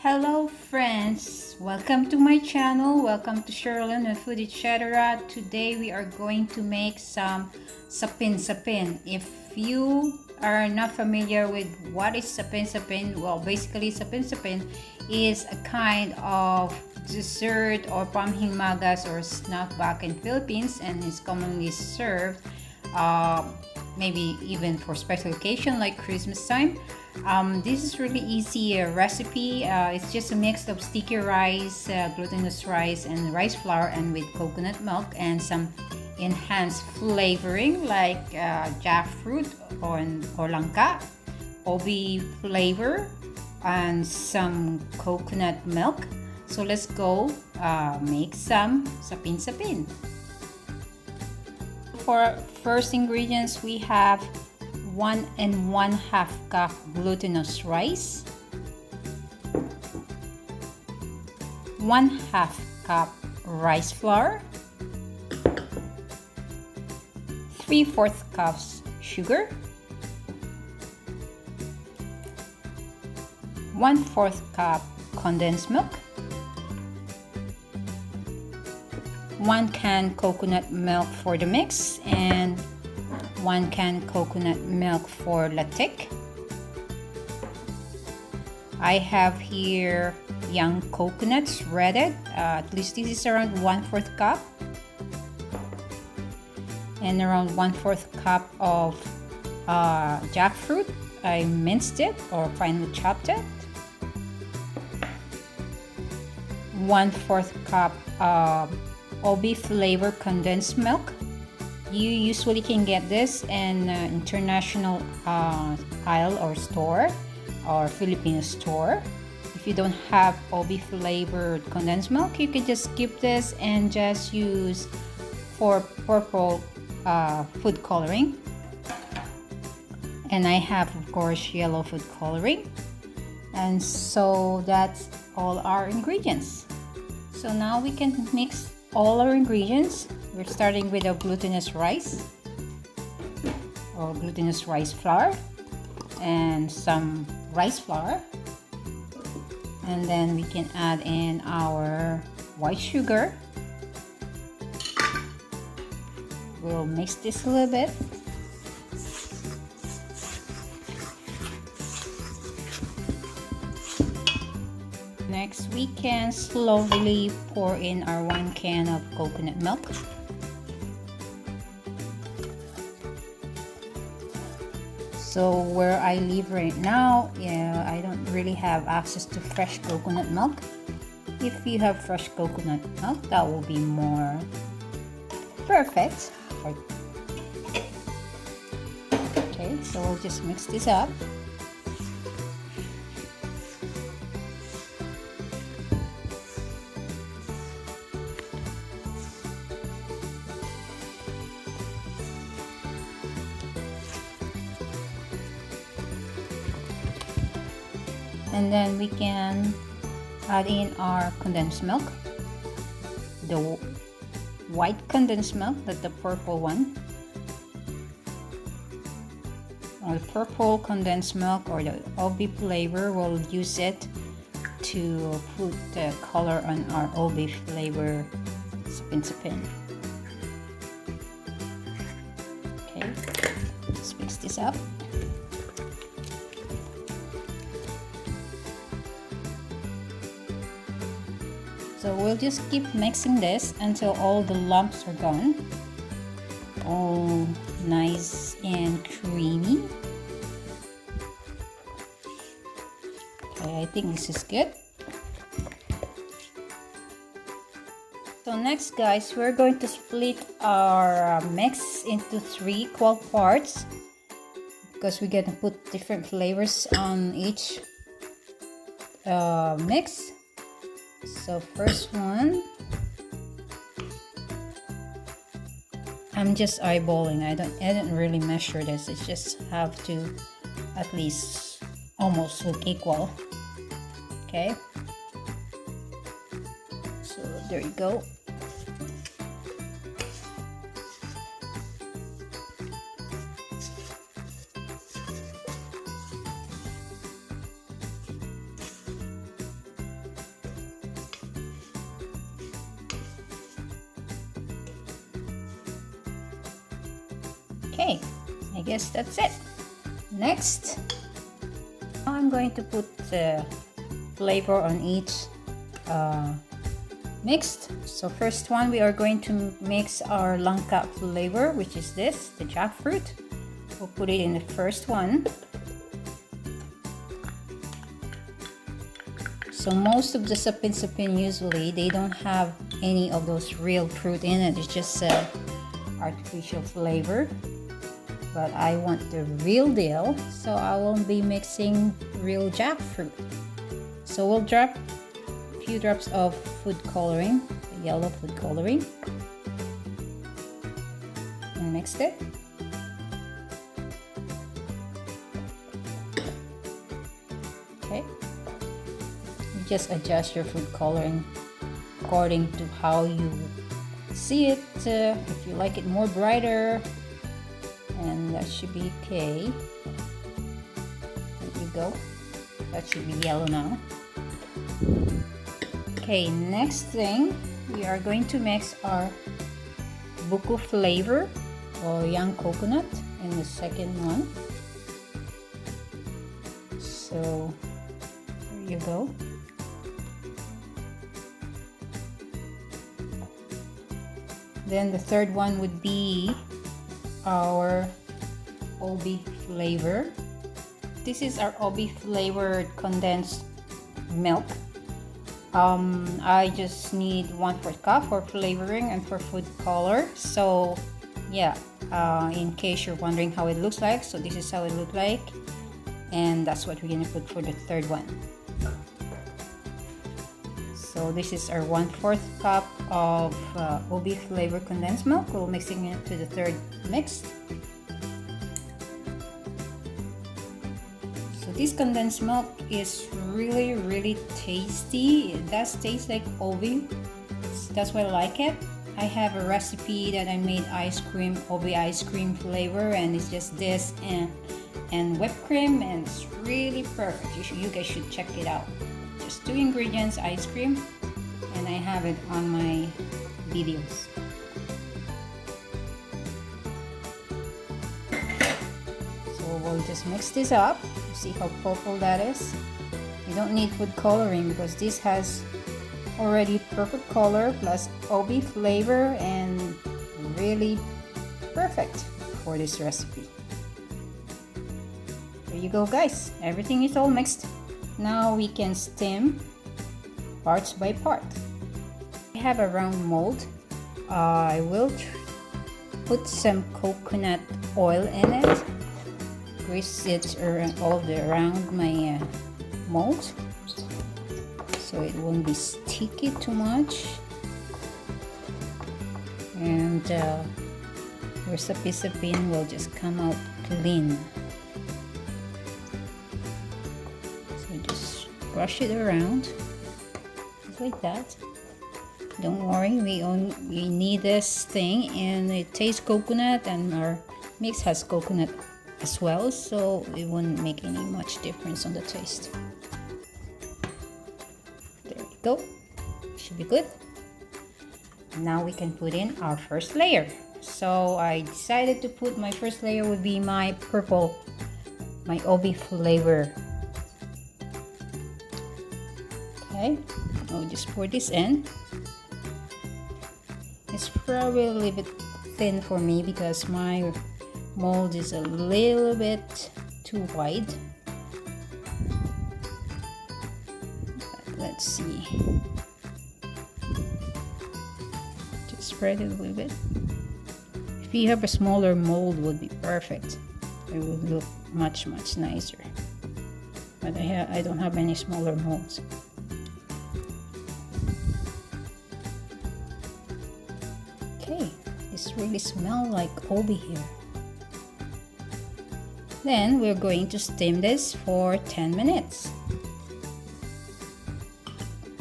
Hello friends, welcome to my channel. Welcome to Sherlyn with Food Etc. Today we are going to make some sapin-sapin. If you are not familiar with what is sapin-sapin, well, basically sapin-sapin is a kind of dessert or pamhimagas or snack back in Philippines, and is commonly served maybe even for special occasion like Christmas time. This is really easy recipe. It's just a mix of sticky rice, glutinous rice, and rice flour, and with coconut milk and some enhanced flavoring like jackfruit or langka, obi flavor, and some coconut milk. So let's go make some sapin-sapin. For first ingredients, we have 1 1/2 cup glutinous rice, 1/2 cup rice flour, 3/4 cups sugar, 1/4 cup condensed milk, 1 can coconut milk for the mix, and 1 can coconut milk for latik. I have here young coconuts shredded, at least this is around 1/4 cup, and around 1/4 cup of jackfruit. I minced it or finely chopped it. 1/4 cup obi flavor condensed milk. You usually can get this in international aisle or store or Filipino store. If you don't have obi flavored condensed milk, you can just skip this and just use for purple food coloring. And I have, of course, yellow food coloring. And so that's all our ingredients. So now we can mix all our ingredients. We're starting with a glutinous rice or glutinous rice flour and some rice flour, and then we can add in our white sugar. We'll mix this a little bit. Next, we can slowly pour in our 1 can of coconut milk. So where I live right now, I don't really have access to fresh coconut milk. If you have fresh coconut milk, that will be more perfect. Okay, so we'll just mix this up. And then we can add in our condensed milk, the white condensed milk, not the purple one. Or the purple condensed milk or the obi flavor, we'll use it to put the color on our obi flavor sapin-sapin. Okay, let's mix this up. So we'll just keep mixing this until all the lumps are gone. All nice and creamy. Okay, I think this is good. So next, guys, we're going to split our mix into 3 equal parts because we're going to put different flavors on each mix. So first one, I'm just eyeballing. I didn't really measure this. It just have to at least almost look equal. Okay. So there you go. Okay, I guess that's it. Next, I'm going to put the flavor on each mixed. So first one, we are going to mix our langka flavor, which is this, the jackfruit. We'll put it in the first one. So most of the sapin-sapin, usually they don't have any of those real fruit in it. It's just artificial flavor. But I want the real deal, so I will be mixing real jackfruit. So we'll drop a few drops of food coloring, the yellow food coloring, and mix it. Okay, you just adjust your food coloring according to how you see it. If you like it more brighter, and that should be okay. There you go. That should be yellow now. Okay, next thing, we are going to mix our buko flavor or young coconut in the second one. So there you go. Then the third one would be our obi flavor. This is our obi flavored condensed milk. I just need 1/4 cup for flavoring and for food color. So yeah, in case you're wondering how it looks like, so this is how it looks like, and that's what we're gonna put for the third one. So this is our 1/4 cup of obi flavor condensed milk. We're mixing it to the third mix. So this condensed milk is really tasty. It does taste like obi. That's why I like it. I have a recipe that I made ice cream, obi ice cream flavor, and it's just this and whipped cream, and it's really perfect. You guys should check it out. Just 2 ingredients, ice cream, and I have it on my videos. So we'll just mix this up. See how purple that is? You don't need food coloring because this has already purple color plus obi flavor, and really perfect for this recipe. There you go, guys. Everything is all mixed. Now we can steam parts by part. I have a round mold. I will put some coconut oil in it. Grease it all around my mold so it won't be sticky too much. And your sapin-sapin will just come out clean. Brush it around just like that. Don't worry, we need this thing, and it tastes coconut, and our mix has coconut as well, so it wouldn't make any much difference on the taste. There we go. Should be good. Now we can put in our first layer. So I decided to put my first layer would be my purple, my obi flavor. Okay, I'll just pour this in. It's probably a little bit thin for me because my mold is a little bit too wide. But let's see. Just spread it a little bit. If you have a smaller mold, would be perfect. It would look much nicer. But I don't have any smaller molds. Okay, this really smells like obi here. Then we're going to steam this for 10 minutes.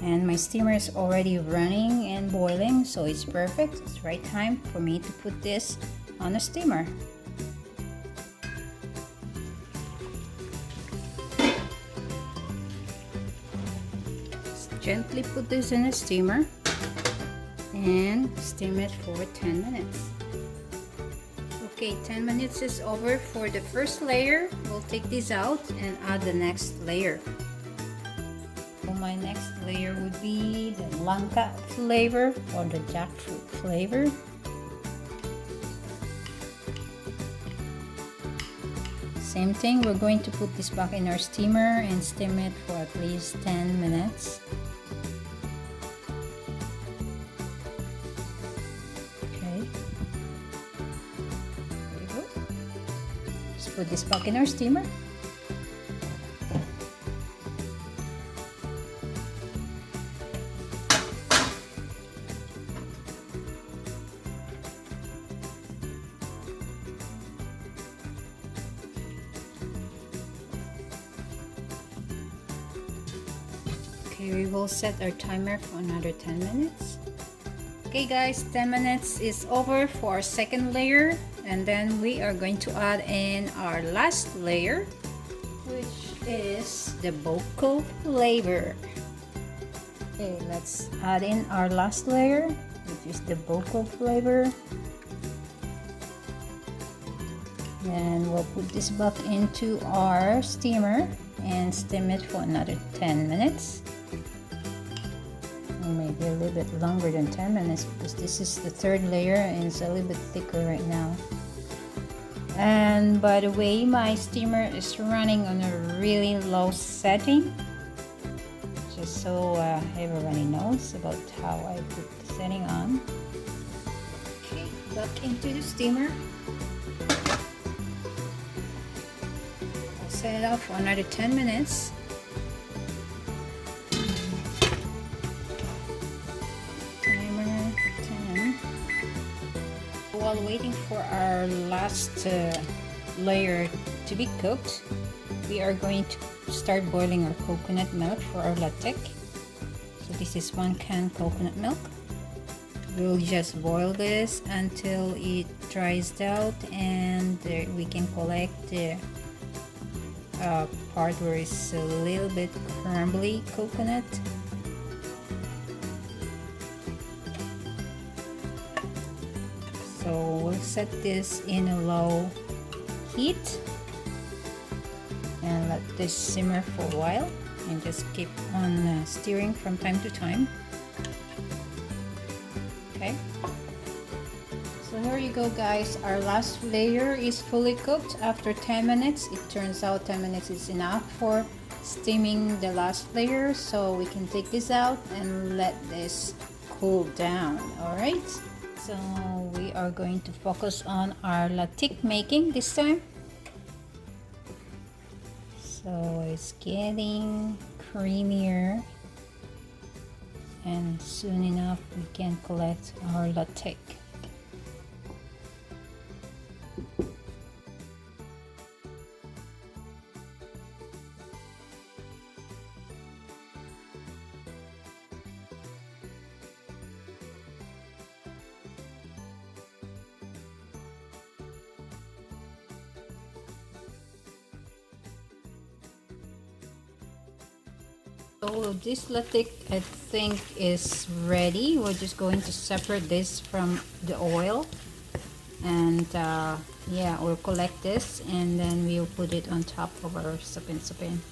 And my steamer is already running and boiling, so it's perfect. It's right time for me to put this on a steamer. Just gently put this in a steamer and steam it for 10 minutes. Okay, 10 minutes is over for the first layer. We'll take this out and add the next layer. So my next layer would be the langka flavor or the jackfruit flavor. Same thing, we're going to put this back in our steamer and steam it for at least 10 minutes. Okay. There we go. Just put this back in our steamer. Okay, we will set our timer for another 10 minutes. Okay guys, 10 minutes is over for our second layer, and then we are going to add in our last layer, which is the buko flavor. Okay, let's add in our last layer, which is the buko flavor. Then we'll put this back into our steamer and steam it for another 10 minutes. Or maybe a little bit longer than 10 minutes, because this is the third layer and it's a little bit thicker right now. And by the way, my steamer is running on a really low setting, just so everybody knows about how I put the setting on. Okay, back into the steamer. I'll set it up for another 10 minutes. While waiting for our last layer to be cooked, we are going to start boiling our coconut milk for our latik. So this is 1 can coconut milk. We'll just boil this until it dries out, and we can collect the part where it's a little bit crumbly coconut. So we'll set this in a low heat and let this simmer for a while, and just keep on stirring from time to time. Okay, so here you go guys, our last layer is fully cooked after 10 minutes. It turns out 10 minutes is enough for steaming the last layer, so we can take this out and let this cool down. All right, so we are going to focus on our latik making this time. So it's getting creamier, and soon enough we can collect our latik. So this latik, I think, is ready. We're just going to separate this from the oil, and yeah, we'll collect this and then we'll put it on top of our sapin-sapin.